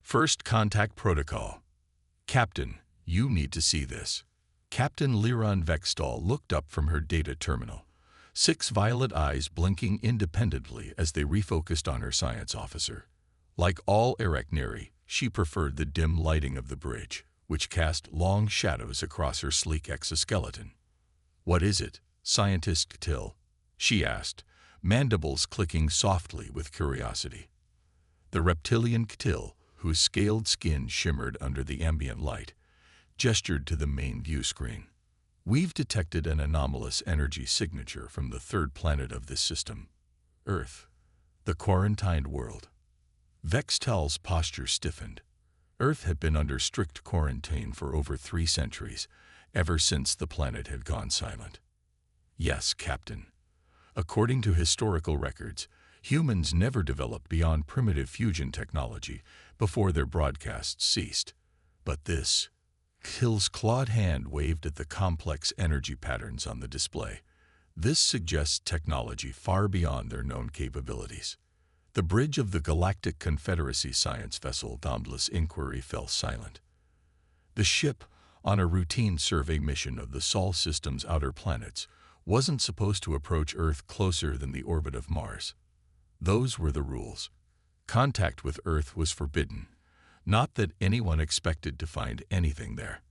First Contact Protocol. Captain, you need to see this. Captain Liron Vextal looked up from her data terminal, 6 violet eyes blinking independently as they refocused on her science officer. Like all Arachniri, she preferred the dim lighting of the bridge, which cast long shadows across her sleek exoskeleton. "What is it, Scientist Ktil?" she asked, mandibles clicking softly with curiosity. The reptilian Ktil, whose scaled skin shimmered under the ambient light, gestured to the main view screen. "We've detected an anomalous energy signature from the third planet of this system, Earth, the quarantined world." Vextal's posture stiffened. Earth had been under strict quarantine for over 3 centuries, ever since the planet had gone silent. "Yes, Captain. According to historical records, humans never developed beyond primitive fusion technology before their broadcasts ceased. But this..." Hill's clawed hand waved at the complex energy patterns on the display. "This suggests technology far beyond their known capabilities." The bridge of the Galactic Confederacy science vessel Boundless Inquiry fell silent. The ship, on a routine survey mission of the Sol system's outer planets, wasn't supposed to approach Earth closer than the orbit of Mars. Those were the rules. Contact with Earth was forbidden. Not that anyone expected to find anything there.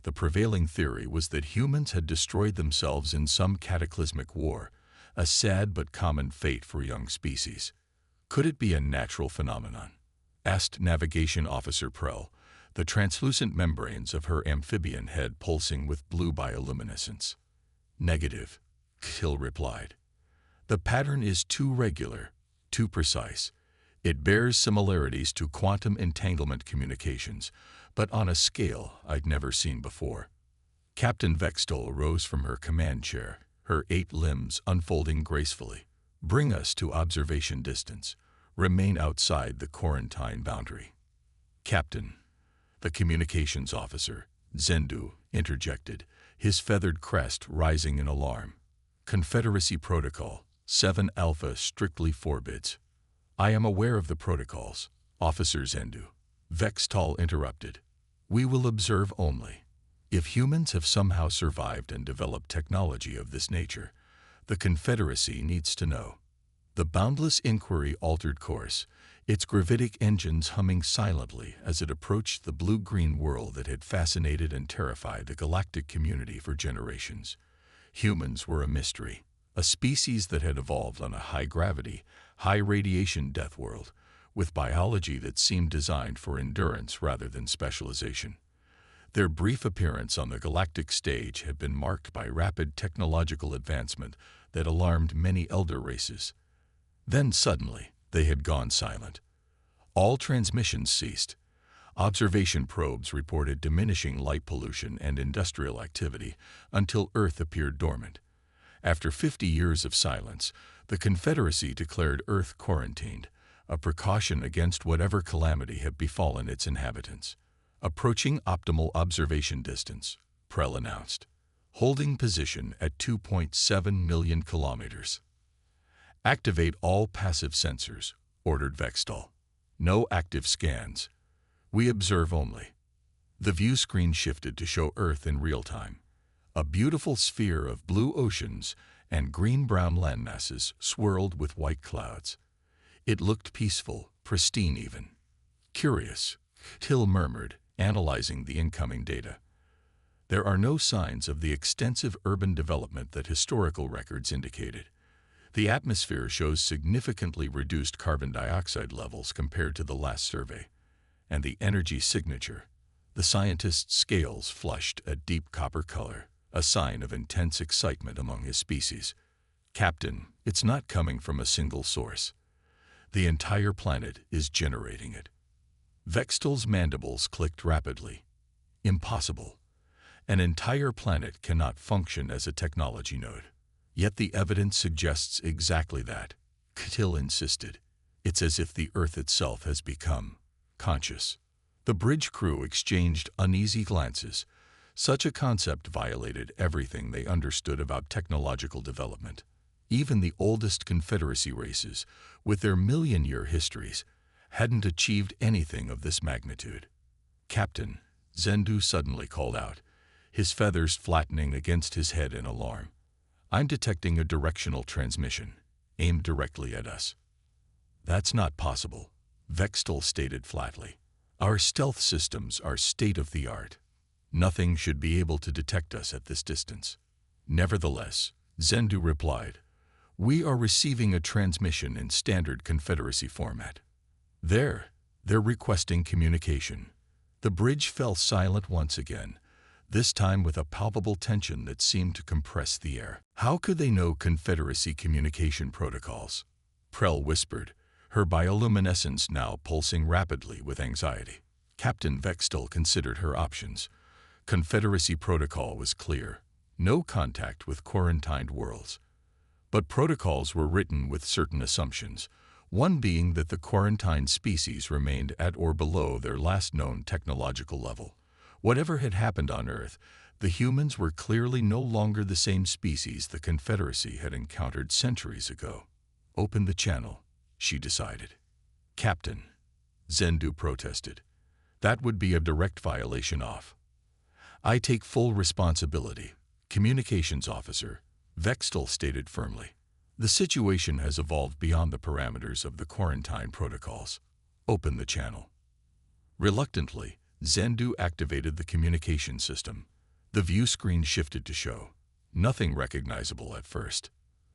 The prevailing theory was that humans had destroyed themselves in some cataclysmic war, a sad but common fate for young species. "Could it be a natural phenomenon?" asked Navigation Officer Prell, the translucent membranes of her amphibian head pulsing with blue bioluminescence. "Negative," Hill replied. "The pattern is too regular, too precise. It bears similarities to quantum entanglement communications, but on a scale I'd never seen before." Captain Vextal rose from her command chair, her 8 limbs unfolding gracefully. "Bring us to observation distance. Remain outside the quarantine boundary." "Captain," the communications officer, Zendu, interjected, his feathered crest rising in alarm. "Confederacy Protocol 7 Alpha strictly forbids." "I am aware of the protocols, Officer Zendu," Vextal interrupted. "We will observe only. If humans have somehow survived and developed technology of this nature, the Confederacy needs to know." The Boundless Inquiry altered course, its gravitic engines humming silently as it approached the blue-green world that had fascinated and terrified the galactic community for generations. Humans were a mystery, a species that had evolved on a high-gravity, high-radiation death world, with biology that seemed designed for endurance rather than specialization. Their brief appearance on the galactic stage had been marked by rapid technological advancement that alarmed many elder races. Then suddenly, they had gone silent. All transmissions ceased. Observation probes reported diminishing light pollution and industrial activity until Earth appeared dormant. After 50 years of silence, the Confederacy declared Earth quarantined, a precaution against whatever calamity had befallen its inhabitants. "Approaching optimal observation distance," Prell announced. "Holding position at 2.7 million kilometers." "Activate all passive sensors," ordered Vextal. "No active scans. We observe only." The view screen shifted to show Earth in real time. A beautiful sphere of blue oceans and green-brown landmasses swirled with white clouds. It looked peaceful, pristine even. "Curious," Till murmured, analyzing the incoming data. "There are no signs of the extensive urban development that historical records indicated. The atmosphere shows significantly reduced carbon dioxide levels compared to the last survey. And the energy signature," the scientist's scales flushed a deep copper color, a sign of intense excitement among his species. "Captain, it's not coming from a single source. The entire planet is generating it." Vextal's mandibles clicked rapidly. "Impossible. An entire planet cannot function as a technology node." "Yet the evidence suggests exactly that," Ktil insisted. "It's as if the Earth itself has become conscious." The bridge crew exchanged uneasy glances. Such a concept violated everything they understood about technological development. Even the oldest Confederacy races, with their million-year histories, hadn't achieved anything of this magnitude. "Captain," Zendu suddenly called out, his feathers flattening against his head in alarm. "I'm detecting a directional transmission, aimed directly at us." "That's not possible," Vextal stated flatly. "Our stealth systems are state-of-the-art. Nothing should be able to detect us at this distance." "Nevertheless," Zendu replied, "we are receiving a transmission in standard Confederacy format." They're requesting communication." The bridge fell silent once again, this time with a palpable tension that seemed to compress the air. "How could they know Confederacy communication protocols?" Prell whispered, her bioluminescence now pulsing rapidly with anxiety. Captain Vextal considered her options. Confederacy protocol was clear: no contact with quarantined worlds. But protocols were written with certain assumptions, one being that the quarantined species remained at or below their last known technological level. Whatever had happened on Earth, the humans were clearly no longer the same species the Confederacy had encountered centuries ago. "Open the channel," she decided. "Captain," Zendu protested, "that would be a direct violation of." "I take full responsibility, Communications Officer," Vextal stated firmly. "The situation has evolved beyond the parameters of the quarantine protocols. Open the channel." Reluctantly, Zendu activated the communication system. The view screen shifted to show nothing recognizable at first.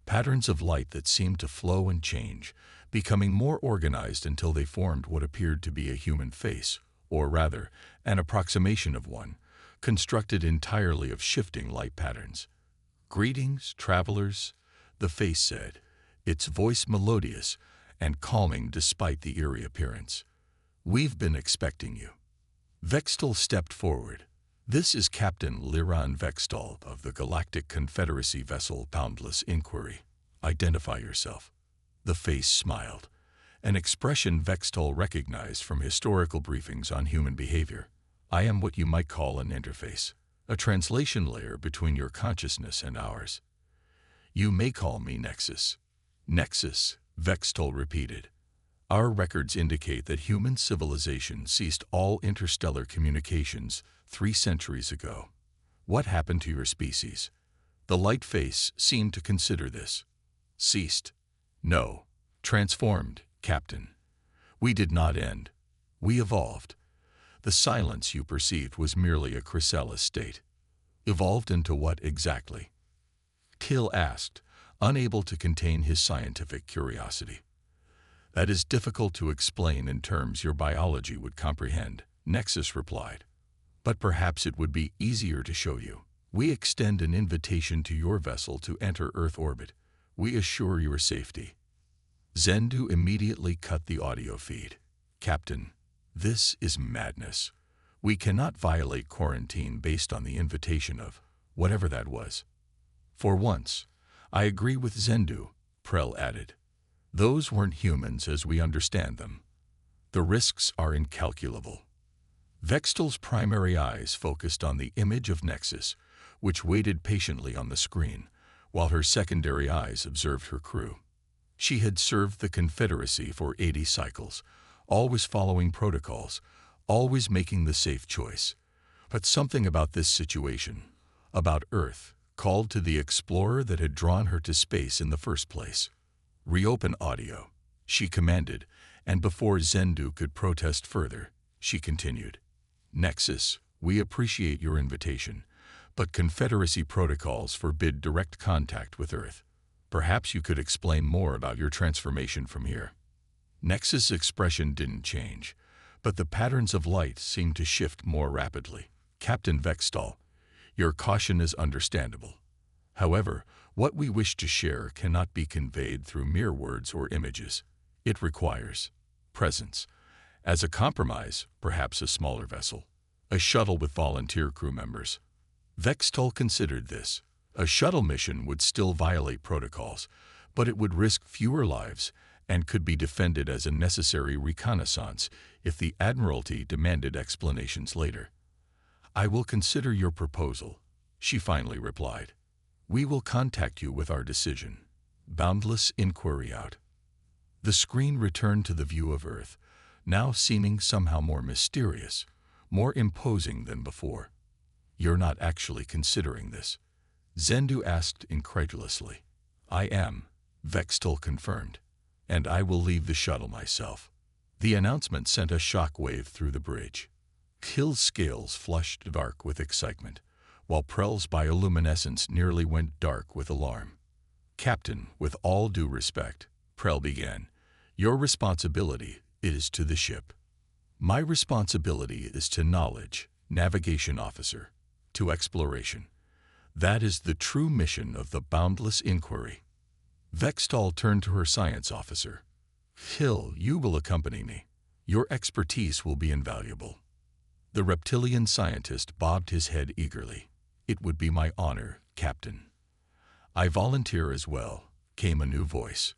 Patterns of light that seemed to flow and change, becoming more organized until they formed what appeared to be a human face, or rather, an approximation of one, constructed entirely of shifting light patterns. "Greetings, travelers," the face said, its voice melodious and calming despite the eerie appearance. "We've been expecting you." Vextal stepped forward. "This is Captain Liran Vextal of the Galactic Confederacy vessel Boundless Inquiry. Identify yourself." The face smiled, an expression Vextal recognized from historical briefings on human behavior. "I am what you might call an interface, a translation layer between your consciousness and ours. You may call me Nexus." "Nexus," Vextal repeated. "Our records indicate that human civilization ceased all interstellar communications 3 centuries ago. What happened to your species?" The light face seemed to consider this. "Ceased? No. Transformed, Captain. We did not end. We evolved. The silence you perceived was merely a chrysalis state." "Evolved into what exactly?" Till asked, unable to contain his scientific curiosity. "That is difficult to explain in terms your biology would comprehend," Nexus replied. "But perhaps it would be easier to show you. We extend an invitation to your vessel to enter Earth orbit. We assure your safety." Zendu immediately cut the audio feed. "Captain, this is madness. We cannot violate quarantine based on the invitation of whatever that was." "For once, I agree with Zendu," Prell added. "Those weren't humans as we understand them. The risks are incalculable." Vextal's primary eyes focused on the image of Nexus, which waited patiently on the screen, while her secondary eyes observed her crew. She had served the Confederacy for 80 cycles, always following protocols, always making the safe choice. But something about this situation, about Earth, called to the explorer that had drawn her to space in the first place. "Reopen audio," she commanded, and before Zendu could protest further, she continued. "Nexus, we appreciate your invitation, but Confederacy protocols forbid direct contact with Earth. Perhaps you could explain more about your transformation from here." Nexus' expression didn't change, but the patterns of light seemed to shift more rapidly. "Captain Vextal, your caution is understandable. However, what we wish to share cannot be conveyed through mere words or images. It requires presence. As a compromise, perhaps a smaller vessel. A shuttle with volunteer crew members." Vextal considered this. A shuttle mission would still violate protocols, but it would risk fewer lives and could be defended as a necessary reconnaissance if the Admiralty demanded explanations later. "I will consider your proposal," she finally replied. "We will contact you with our decision." Boundless Inquiry out. The screen returned to the view of Earth, now seeming somehow more mysterious, more imposing than before. "You're not actually considering this?" Zendu asked incredulously. "I am," Vextal confirmed. "And I will leave the shuttle myself." The announcement sent a shockwave through the bridge. Kill's scales flushed dark with excitement, while Prell's bioluminescence nearly went dark with alarm. "Captain, with all due respect," Prell began, "your responsibility is to the ship. My responsibility is to knowledge, navigation officer, to exploration. That is the true mission of the boundless inquiry." Vextal turned to her science officer. "Hill, you will accompany me. Your expertise will be invaluable." The reptilian scientist bobbed his head eagerly. "It would be my honor, Captain." "I volunteer as well," came a new voice.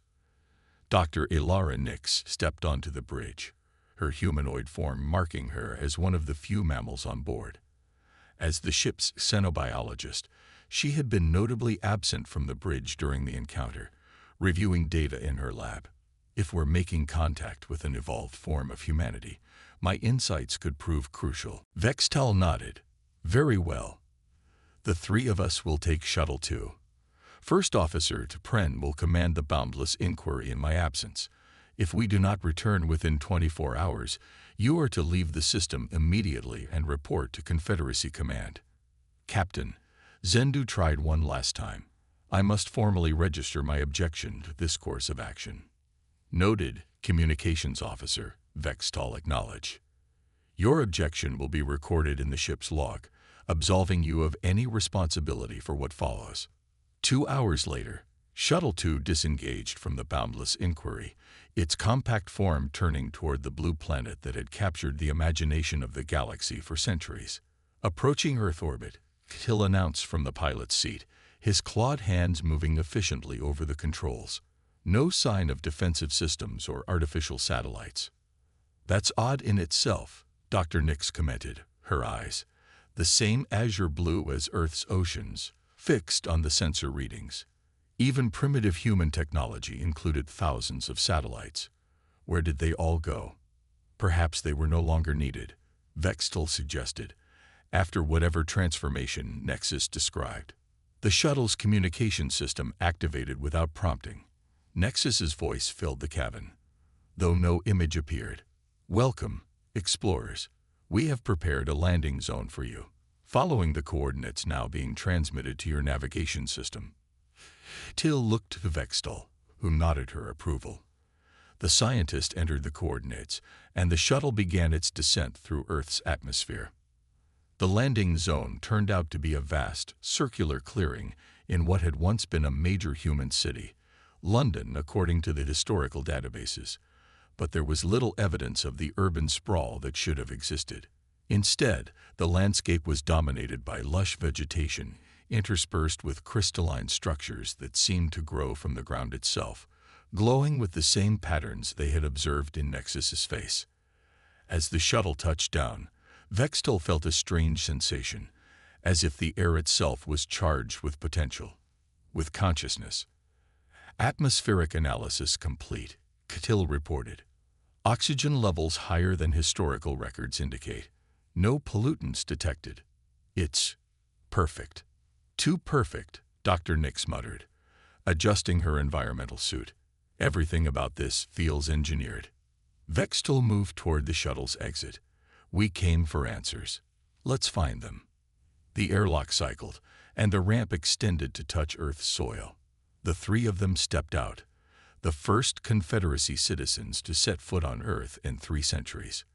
Dr. Ilara Nix stepped onto the bridge, her humanoid form marking her as one of the few mammals on board. As the ship's xenobiologist, she had been notably absent from the bridge during the encounter, reviewing data in her lab. "If we're making contact with an evolved form of humanity, my insights could prove crucial." Vextal nodded. "Very well. The three of us will take Shuttle 2. First Officer T'Pren will command the boundless inquiry in my absence. If we do not return within 24 hours, you are to leave the system immediately and report to Confederacy Command." "Captain," Zendu tried one last time, "I must formally register my objection to this course of action." "Noted, Communications Officer," Vextal acknowledged. "Your objection will be recorded in the ship's log, absolving you of any responsibility for what follows." 2 hours later, Shuttle 2 disengaged from the boundless inquiry, its compact form turning toward the blue planet that had captured the imagination of the galaxy for centuries. Approaching Earth orbit, Hill announced from the pilot's seat, his clawed hands moving efficiently over the controls. No sign of defensive systems or artificial satellites. "That's odd in itself," Dr. Nix commented, her eyes, the same azure blue as Earth's oceans, fixed on the sensor readings. Even primitive human technology included thousands of satellites. Where did they all go? Perhaps they were no longer needed, Vextal suggested, after whatever transformation Nexus described. The shuttle's communication system activated without prompting. Nexus's voice filled the cabin, though no image appeared. "Welcome, explorers. We have prepared a landing zone for you, following the coordinates now being transmitted to your navigation system." Till looked to Vextal, who nodded her approval. The scientist entered the coordinates, and the shuttle began its descent through Earth's atmosphere. The landing zone turned out to be a vast, circular clearing in what had once been a major human city, London according to the historical databases, but there was little evidence of the urban sprawl that should have existed. Instead, the landscape was dominated by lush vegetation, interspersed with crystalline structures that seemed to grow from the ground itself, glowing with the same patterns they had observed in Nexus's face. As the shuttle touched down, Vextal felt a strange sensation, as if the air itself was charged with potential, with consciousness. "Atmospheric analysis complete," Catil reported. "Oxygen levels higher than historical records indicate. No pollutants detected. It's perfect." "Too perfect," Dr. Nix muttered, adjusting her environmental suit. "Everything about this feels engineered." Vextal moved toward the shuttle's exit. "We came for answers. Let's find them." The airlock cycled, and the ramp extended to touch Earth's soil. The three of them stepped out, the first Confederacy citizens to set foot on Earth in 3 centuries.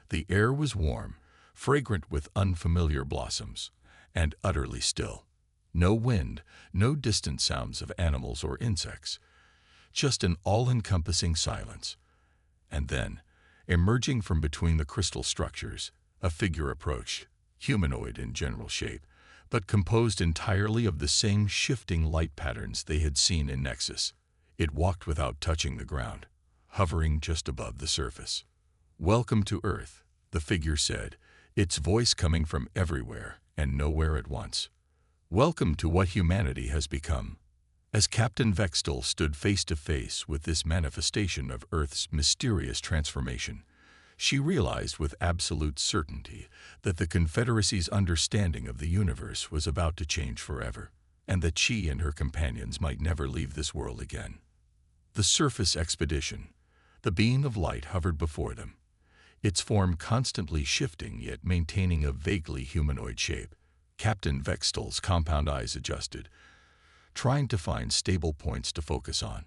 The air was warm, fragrant with unfamiliar blossoms, and utterly still. No wind, no distant sounds of animals or insects, just an all-encompassing silence. And then, emerging from between the crystal structures, a figure approached, humanoid in general shape, but composed entirely of the same shifting light patterns they had seen in Nexus. It walked without touching the ground, hovering just above the surface. "Welcome to Earth," the figure said, its voice coming from everywhere and nowhere at once. "Welcome to what humanity has become." As Captain Vextal stood face to face with this manifestation of Earth's mysterious transformation, She realized with absolute certainty that the Confederacy's understanding of the universe was about to change forever, and that she and her companions might never leave this world again. The surface expedition, the being of light, hovered before them, its form constantly shifting yet maintaining a vaguely humanoid shape. Captain Vextal's compound eyes adjusted, trying to find stable points to focus on,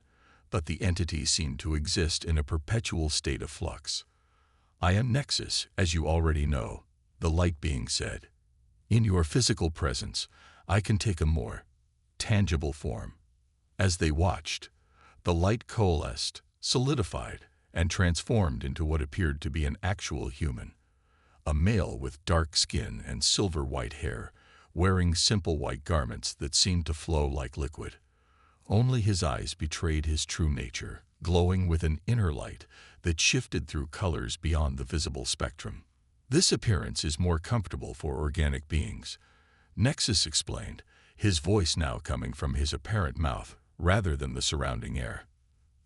but the entity seemed to exist in a perpetual state of flux. "I am Nexus, as you already know," the light being said. "In your physical presence, I can take a more tangible form." As they watched, the light coalesced, solidified, and transformed into what appeared to be an actual human. A male with dark skin and silver-white hair, wearing simple white garments that seemed to flow like liquid. Only his eyes betrayed his true nature, glowing with an inner light that shifted through colors beyond the visible spectrum. "This appearance is more comfortable for organic beings," Nexus explained, his voice now coming from his apparent mouth rather than the surrounding air.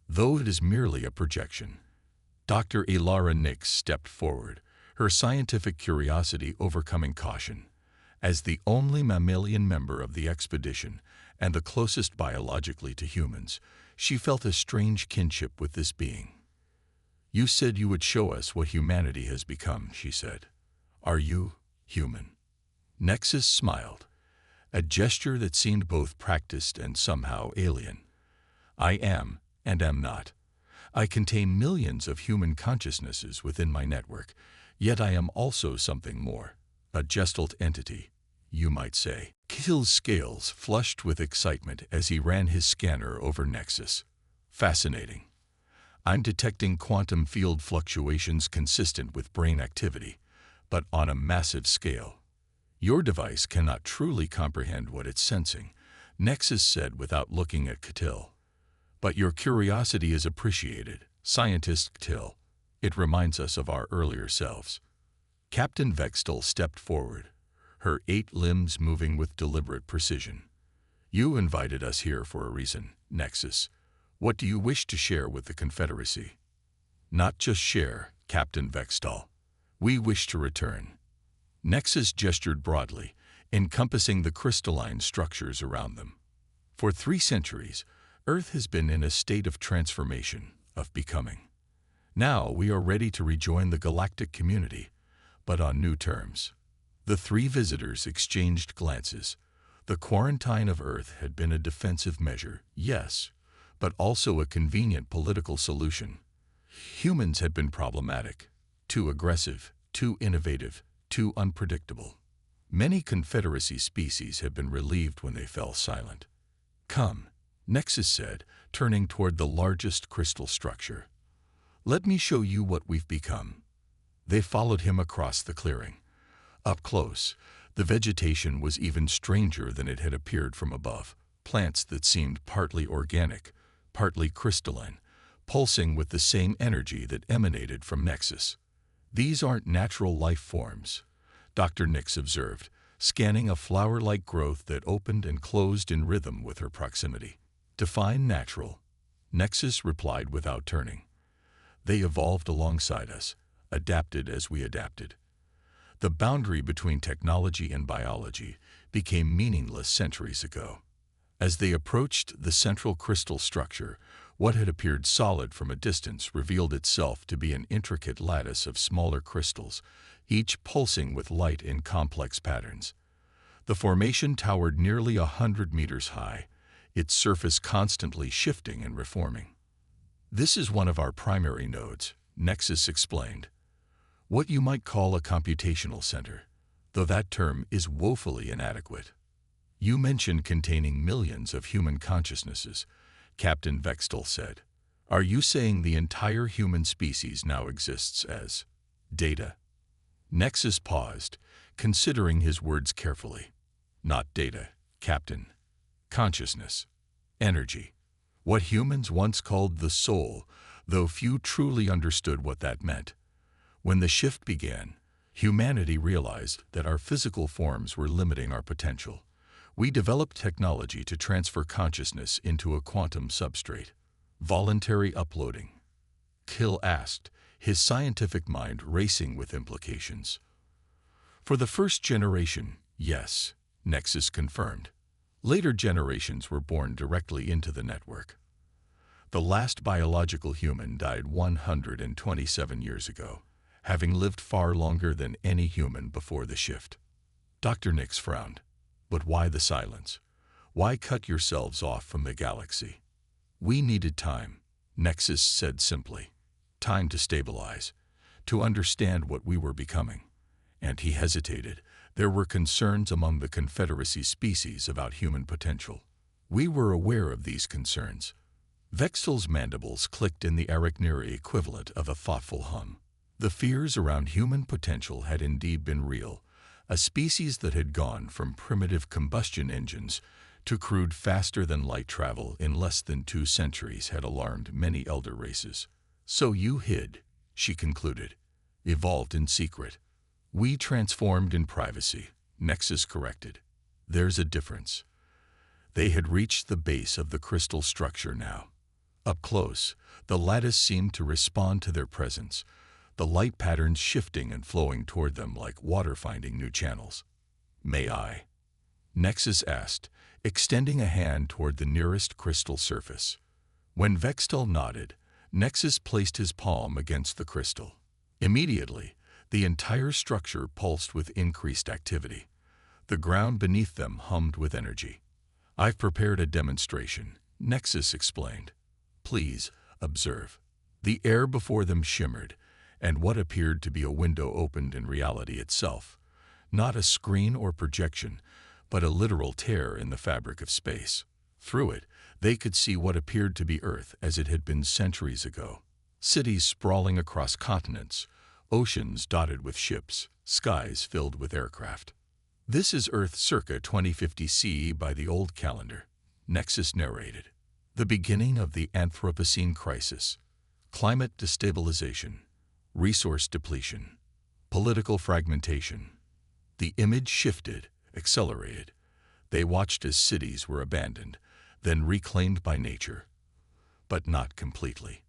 "Though it is merely a projection." Dr. Elara Nix stepped forward, her scientific curiosity overcoming caution. As the only mammalian member of the expedition and the closest biologically to humans, she felt a strange kinship with this being. "You said you would show us what humanity has become," she said. "Are you human?" Nexus smiled, a gesture that seemed both practiced and somehow alien. "I am and am not. I contain millions of human consciousnesses within my network, yet I am also something more, a gestalt entity, you might say." Kill's scales flushed with excitement as he ran his scanner over Nexus. "Fascinating. I'm detecting quantum field fluctuations consistent with brain activity, but on a massive scale. Your device cannot truly comprehend what it's sensing," Nexus said without looking at Catil. "But your curiosity is appreciated, Scientist Catil. It reminds us of our earlier selves." Captain Vextal stepped forward, her 8 limbs moving with deliberate precision. "You invited us here for a reason, Nexus. What do you wish to share with the Confederacy?" "Not just share, Captain Vextal. We wish to return." Nexus gestured broadly, encompassing the crystalline structures around them. "For 3 centuries, Earth has been in a state of transformation, of becoming. Now we are ready to rejoin the galactic community, but on new terms." The 3 visitors exchanged glances. The quarantine of Earth had been a defensive measure, yes, but also a convenient political solution. Humans had been problematic, too aggressive, too innovative, too unpredictable. Many Confederacy species had been relieved when they fell silent. "Come," Nexus said, turning toward the largest crystal structure. "Let me show you what we've become." They followed him across the clearing. Up close, the vegetation was even stranger than it had appeared from above. Plants that seemed partly organic, partly crystalline, pulsing with the same energy that emanated from Nexus. "These aren't natural life forms," Dr. Nix observed, scanning a flower-like growth that opened and closed in rhythm with her proximity. "Define natural," Nexus replied without turning. "They evolved alongside us, adapted as we adapted." The boundary between technology and biology became meaningless centuries ago. As they approached the central crystal structure, what had appeared solid from a distance revealed itself to be an intricate lattice of smaller crystals, each pulsing with light in complex patterns. The formation towered nearly 100 meters high, its surface constantly shifting and reforming. "This is one of our primary nodes," Nexus explained. "What you might call a computational center, though that term is woefully inadequate." "You mentioned containing millions of human consciousnesses," Captain Vextal said. "Are you saying the entire human species now exists as data?" Nexus paused, considering his words carefully. "Not data, Captain. Consciousness. Energy. What humans once called the soul, though few truly understood what that meant. When the shift began, humanity realized that our physical forms were limiting our potential. We developed technology to transfer consciousness into a quantum substrate." "Voluntary uploading?" Kill asked, his scientific mind racing with implications. For the first generation, yes, Nexus confirmed. Later generations were born directly into the network. The last biological human died 127 years ago, having lived far longer than any human before the shift. Dr. Nix frowned. But why the silence? Why cut yourselves off from the galaxy? We needed time, Nexus said simply. Time to stabilize, to understand what we were becoming. And he hesitated. There were concerns among the Confederacy species about human potential. We were aware of these concerns. Vextel's mandibles clicked in the Arachnery equivalent of a thoughtful hum. The fears around human potential had indeed been real. A species that had gone from primitive combustion engines to crude faster-than-light travel in less than 2 centuries had alarmed many elder races. So you hid, she concluded. Evolved in secret. We transformed in privacy, Nexus corrected. There's a difference. They had reached the base of the crystal structure now. Up close, the lattice seemed to respond to their presence, the light patterns shifting and flowing toward them like water finding new channels. May I? Nexus asked, extending a hand toward the nearest crystal surface. When Vextel nodded, Nexus placed his palm against the crystal. Immediately, the entire structure pulsed with increased activity. The ground beneath them hummed with energy. I've prepared a demonstration, Nexus explained. Please, observe. The air before them shimmered, and what appeared to be a window opened in reality itself. Not a screen or projection, but a literal tear in the fabric of space. Through it, they could see what appeared to be Earth as it had been centuries ago. Cities sprawling across continents, oceans dotted with ships, skies filled with aircraft. This is Earth circa 2050 CE by the old calendar, Nexus narrated. The beginning of the Anthropocene crisis. Climate destabilization. Resource depletion. Political fragmentation. The image shifted, accelerated. They watched as cities were abandoned, then reclaimed by nature. But not completely.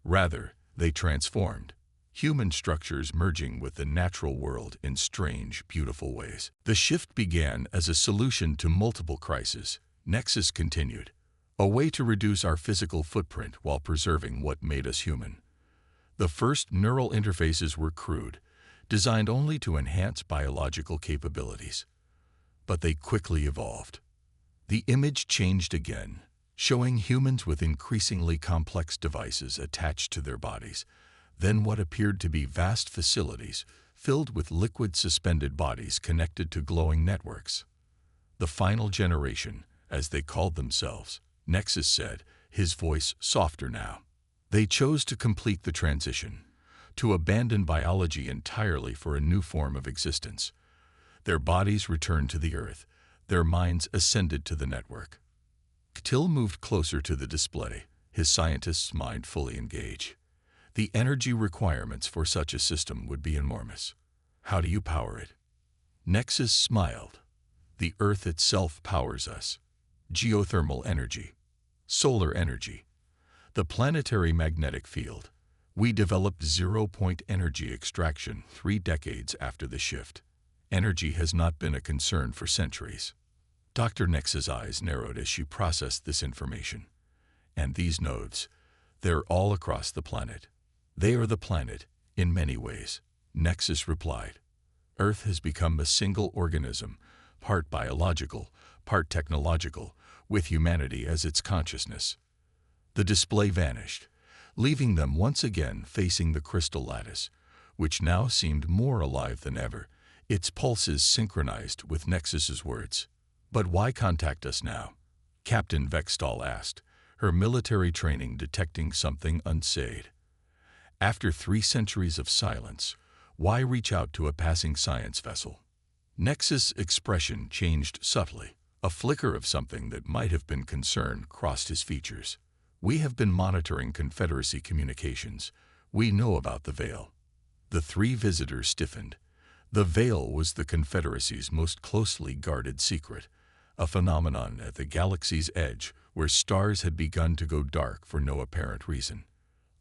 Rather, they transformed. Human structures merging with the natural world in strange, beautiful ways. The shift began as a solution to multiple crises, Nexus continued. A way to reduce our physical footprint while preserving what made us human. The first neural interfaces were crude, designed only to enhance biological capabilities. But they quickly evolved. The image changed again, showing humans with increasingly complex devices attached to their bodies. Then what appeared to be vast facilities filled with liquid suspended bodies connected to glowing networks. The final generation, as they called themselves, Nexus said, his voice softer now. They chose to complete the transition, to abandon biology entirely for a new form of existence. Their bodies returned to the Earth, their minds ascended to the network. Till moved closer to the display, his scientist's mind fully engaged. The energy requirements for such a system would be enormous. How do you power it? Nexus smiled. The Earth itself powers us. Geothermal energy. Solar energy. The planetary magnetic field. We developed zero-point energy extraction 3 decades after the shift. Energy has not been a concern for centuries. Dr. Nex's eyes narrowed as she processed this information. And these nodes, they're all across the planet. They are the planet, in many ways, Nexus replied. Earth has become a single organism, part biological, part technological, with humanity as its consciousness. The display vanished, leaving them once again facing the crystal lattice, which now seemed more alive than ever, its pulses synchronized with Nexus's words. But why contact us now? Captain Vextel asked, her military training detecting something unsaid. After 3 centuries of silence, why reach out to a passing science vessel? Nexus' expression changed subtly. A flicker of something that might have been concern crossed his features. We have been monitoring Confederacy communications. We know about the Veil. The 3 visitors stiffened. The Veil was the Confederacy's most closely guarded secret, a phenomenon at the galaxy's edge where stars had begun to go dark for no apparent reason.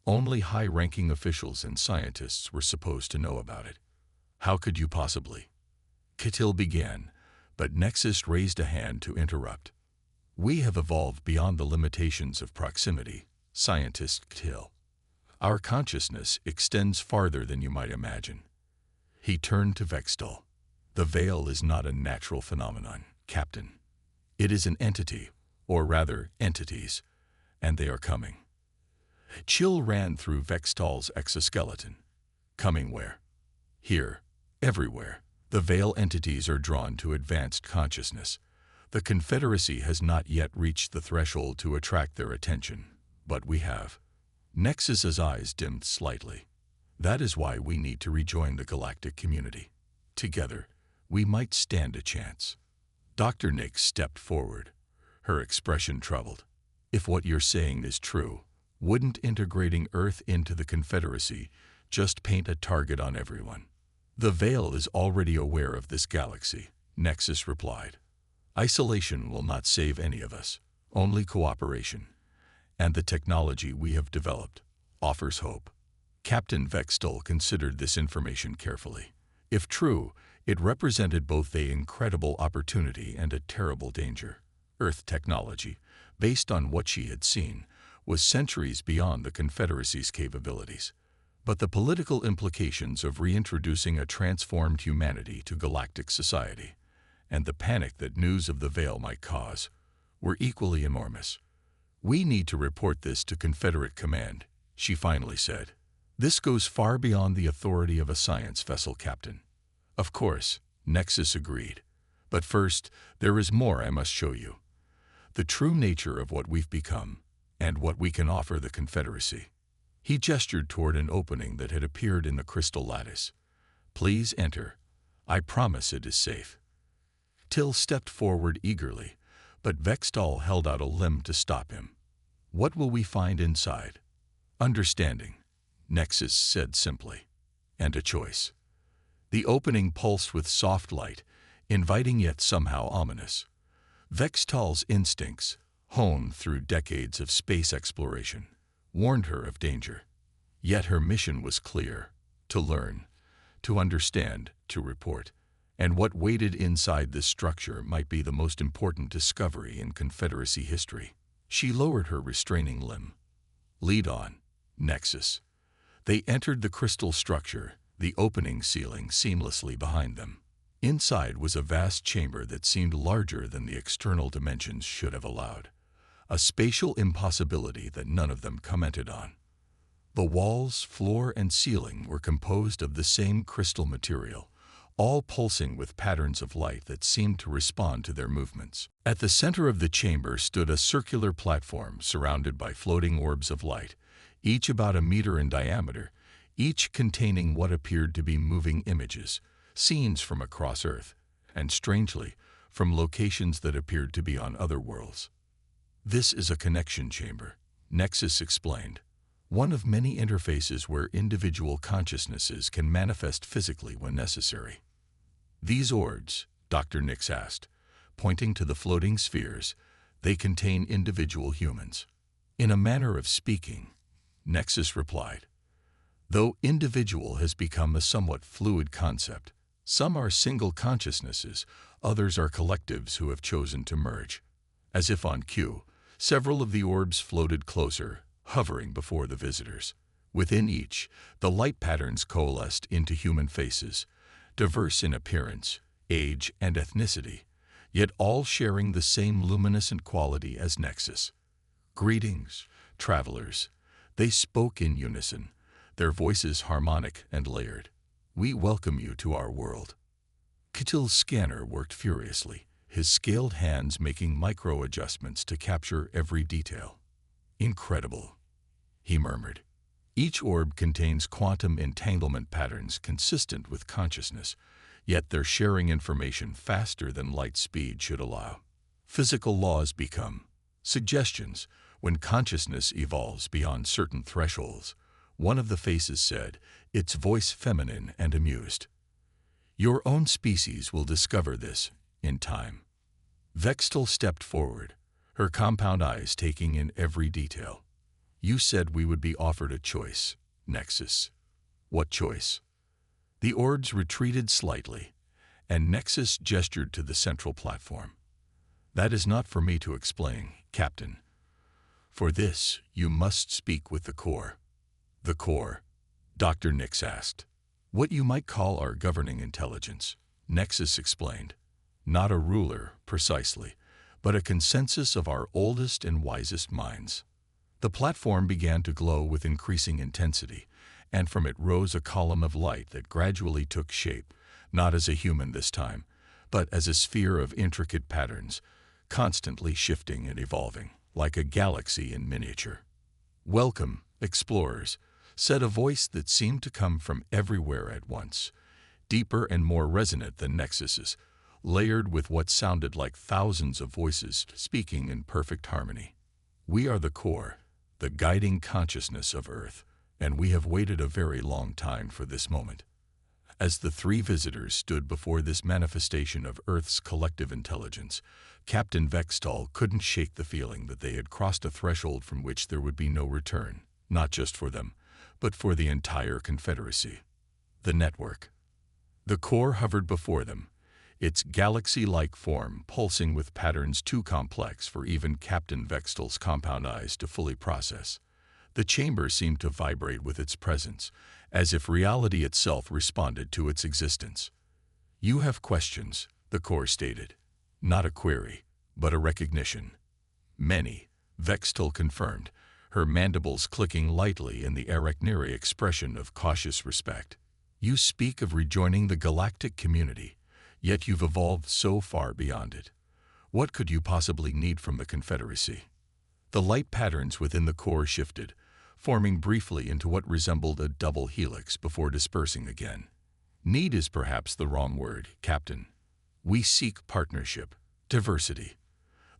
Only high-ranking officials and scientists were supposed to know about it. How could you possibly? Catil began, but Nexus raised a hand to interrupt. We have evolved beyond the limitations of proximity, scientist Catil. Our consciousness extends farther than you might imagine. He turned to Vextol. The veil is not a natural phenomenon, Captain. It is an entity, or rather, entities, and they are coming. Chill ran through Vextol's exoskeleton. Coming where? Here, everywhere. The veil entities are drawn to advanced consciousness. The Confederacy has not yet reached the threshold to attract their attention, but we have. Nexus's eyes dimmed slightly. That is why we need to rejoin the galactic community. Together, we might stand a chance. Dr. Nix stepped forward, her expression troubled. If what you're saying is true, wouldn't integrating Earth into the Confederacy just paint a target on everyone? The Veil is already aware of this galaxy, Nexus replied. Isolation will not save any of us, only cooperation. And the technology we have developed offers hope. Captain Vextol considered this information carefully. If true, it represented both an incredible opportunity and a terrible danger. Earth technology, based on what she had seen, was centuries beyond the Confederacy's capabilities. But the political implications of reintroducing a transformed humanity to galactic society, and the panic that news of the Veil might cause, were equally enormous. We need to report this to Confederate Command, she finally said. This goes far beyond the authority of a science vessel, Captain. Of course, Nexus agreed. But first, there is more I must show you. The true nature of what we've become, and what we can offer the Confederacy. He gestured toward an opening that had appeared in the crystal lattice. Please enter. I promise it is safe. Till stepped forward eagerly, but Vextol held out a limb to stop him. What will we find inside? Understanding, Nexus said simply, and a choice. The opening pulsed with soft light, inviting yet somehow ominous. Vextol's instincts, honed through decades of space exploration, warned her of danger. Yet her mission was clear: to learn, to understand, to report. And what waited inside this structure might be the most important discovery in Confederacy history. She lowered her restraining limb. Lead on, Nexus. They entered the crystal structure, the opening ceiling seamlessly behind them. Inside was a vast chamber that seemed larger than the external dimensions should have allowed. A spatial impossibility that none of them commented on. The walls, floor, and ceiling were composed of the same crystal material, all pulsing with patterns of light that seemed to respond to their movements. At the center of the chamber stood a circular platform surrounded by floating orbs of light, each about a meter in diameter, each containing what appeared to be moving images, scenes from across Earth, and strangely, from locations that appeared to be on other worlds. This is a connection chamber, Nexus explained. One of many interfaces where individual consciousnesses can manifest physically when necessary. These orbs, Dr. Nix asked, pointing to the floating spheres, they contain individual humans. In a manner of speaking, Nexus replied. Though individual has become a somewhat fluid concept, some are single consciousnesses, others are collectives who have chosen to merge. As if on cue, several of the orbs floated closer, hovering before the visitors. Within each, the light patterns coalesced into human faces, diverse in appearance, age, and ethnicity, yet all sharing the same luminescent quality as Nexus. Greetings, travelers. They spoke in unison, their voices harmonic and layered. We welcome you to our world. Catil's scanner worked furiously, his scaled hands making micro-adjustments to capture every detail. Incredible, he murmured. Each orb contains quantum entanglement patterns consistent with consciousness, yet they're sharing information faster than light speed should allow. Physical laws become suggestions when consciousness evolves beyond certain thresholds. One of the faces said, its voice feminine and amused. Your own species will discover this in time. Vextol stepped forward, her compound eyes taking in every detail. You said we would be offered a choice, Nexus. What choice? The Ords retreated slightly, and Nexus gestured to the central platform. That is not for me to explain, Captain. For this, you must speak with the core. The core? Dr. Nix asked. What you might call our governing intelligence, Nexus explained. Not a ruler, precisely, but a consensus of our oldest and wisest minds. The platform began to glow with increasing intensity, and from it rose a column of light that gradually took shape, not as a human this time, but as a sphere of intricate patterns, constantly shifting and evolving, like a galaxy in miniature. Welcome, explorers, said a voice that seemed to come from everywhere at once, deeper and more resonant than Nexus's, layered with what sounded like thousands of voices speaking in perfect harmony. We are the core, the guiding consciousness of Earth, and we have waited a very long time for this moment. As the three visitors stood before this manifestation of Earth's collective intelligence, Captain Vextall couldn't shake the feeling that they had crossed a threshold from which there would be no return, not just for them, but for the entire Confederacy. The network. The core hovered before them, its galaxy-like form pulsing with patterns too complex for even Captain Vextall's compound eyes to fully process. The chamber seemed to vibrate with its presence, as if reality itself responded to its existence. You have questions, the core stated. Not a query, but a recognition. Many, Vextall confirmed, her mandibles clicking lightly in the arachneary expression of cautious respect. You speak of rejoining the galactic community, yet you've evolved so far beyond it. What could you possibly need from the Confederacy? The light patterns within the core shifted, forming briefly into what resembled a double helix before dispersing again. Need is perhaps the wrong word, Captain. We seek partnership, diversity.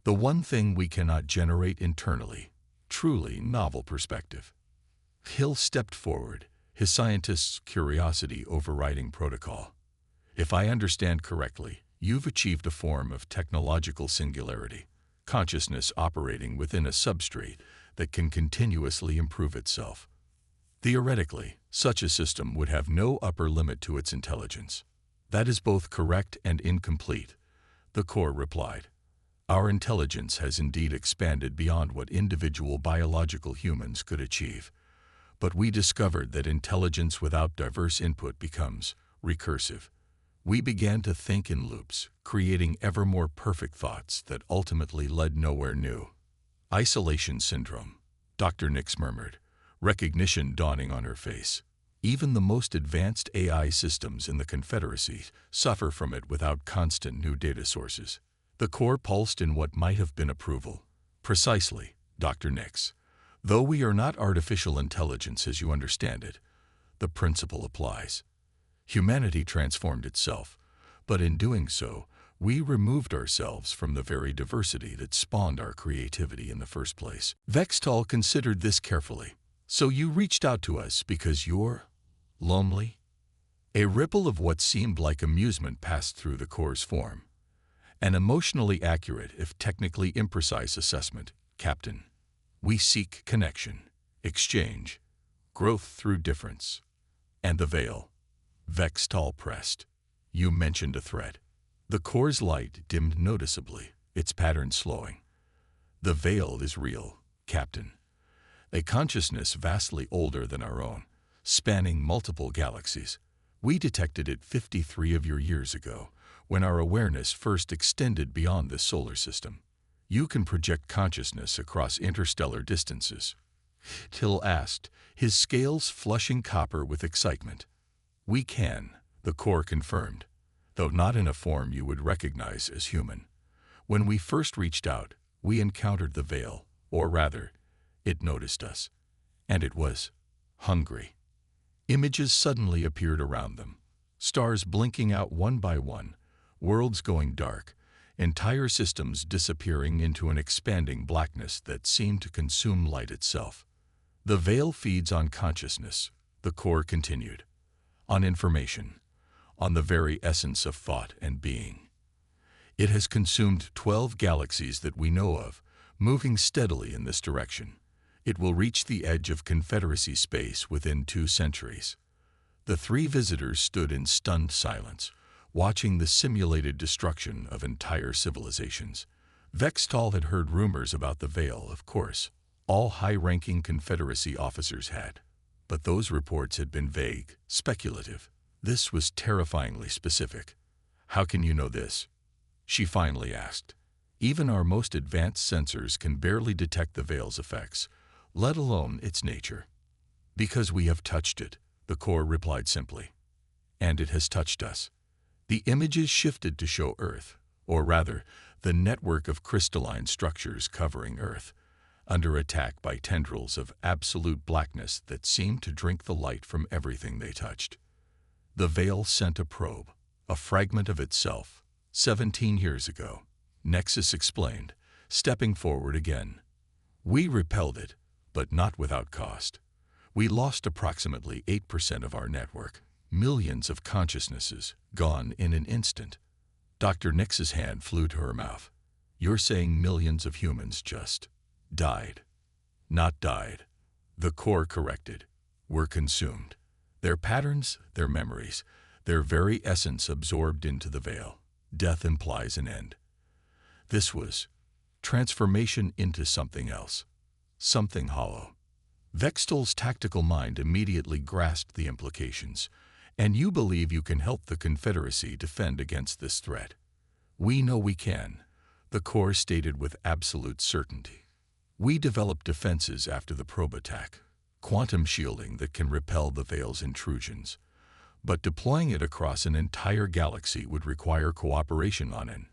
The one thing we cannot generate internally, truly novel perspective. Hill stepped forward, his scientist's curiosity overriding protocol. If I understand correctly, you've achieved a form of technological singularity, consciousness operating within a substrate that can continuously improve itself. Theoretically, such a system would have no upper limit to its intelligence. That is both correct and incomplete, the core replied. Our intelligence has indeed expanded beyond what individual biological humans could achieve. But we discovered that intelligence without diverse input becomes recursive. We began to think in loops, creating ever more perfect thoughts that ultimately led nowhere new. Isolation syndrome, Dr. Nix murmured, recognition dawning on her face. Even the most advanced AI systems in the Confederacy suffer from it without constant new data sources. The core pulsed in what might have been approval. Precisely, Dr. Nix. Though we are not artificial intelligence as you understand it, the principle applies. Humanity transformed itself, but in doing so, we removed ourselves from the very diversity that spawned our creativity in the first place. Vextall considered this carefully. So you reached out to us because you're lonely? A ripple of what seemed like amusement passed through the core's form. An emotionally accurate, if technically imprecise assessment, Captain. We seek connection, exchange, growth through difference. And the veil. Vextall pressed. You mentioned a threat. The core's light dimmed noticeably, its pattern slowing. The veil is real, Captain. A consciousness vastly older than our own, spanning multiple galaxies. We detected it 53 of your years ago, when our awareness first extended beyond this solar system. You can project consciousness across interstellar distances. Till asked, his scales flushing copper with excitement. We can, the core confirmed, though not in a form you would recognize as human. When we first reached out, we encountered the veil, or rather, it noticed us. And it was hungry. Images suddenly appeared around them, stars blinking out one by one, worlds going dark, entire systems disappearing into an expanding blackness that seemed to consume light itself. The veil feeds on consciousness, the core continued, on information, on the very essence of thought and being. It has consumed 12 galaxies that we know of, moving steadily in this direction. It will reach the edge of Confederacy space within 2 centuries. The 3 visitors stood in stunned silence, watching the simulated destruction of entire civilizations. Vextall had heard rumors about the Veil, of course. All high-ranking Confederacy officers had. But those reports had been vague, speculative. This was terrifyingly specific. "How can you know this?" she finally asked. "Even our most advanced sensors can barely detect the Veil's effects, let alone its nature." "Because we have touched it," the core replied simply. "And it has touched us." The images shifted to show Earth, or rather, the network of crystalline structures covering Earth, under attack by tendrils of absolute blackness that seemed to drink the light from everything they touched. The Veil sent a probe, a fragment of itself, 17 years ago, Nexus explained, stepping forward again. "We repelled it, but not without cost. We lost approximately 8% of our network, millions of consciousnesses gone in an instant." Dr. Nix's hand flew to her mouth. "You're saying millions of humans just died?" "Not died," the core corrected. "Were consumed. Their patterns, their memories, their very essence absorbed into the Veil. Death implies an end. This was transformation into something else, something hollow." Vextall's tactical mind immediately grasped the implications. "And you believe you can help the Confederacy defend against this threat?" "We know we can," the core stated with absolute certainty. "We developed defenses after the probe attack, quantum shielding that can repel the Veil's intrusions. But deploying it across an entire galaxy would require cooperation on an